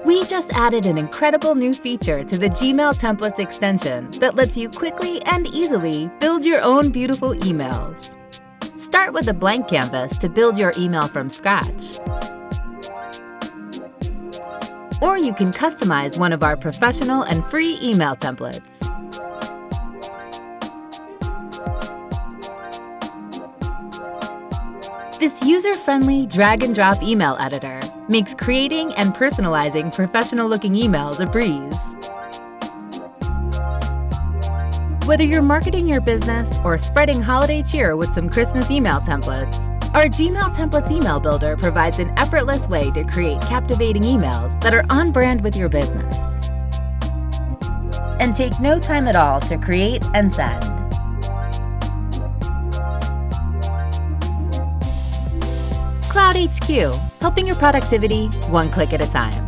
We just added an incredible new feature to the Gmail Templates extension that lets you quickly and easily build your own beautiful emails. Start with a blank canvas to build your email from scratch. Or you can customize one of our professional and free email templates. This user-friendly drag-and-drop email editor makes creating and personalizing professional-looking emails a breeze. Whether you're marketing your business or spreading holiday cheer with some Christmas email templates, our Gmail Templates email builder provides an effortless way to create captivating emails that are on brand with your business and take no time at all to create and send. cloudHQ, helping your productivity one click at a time.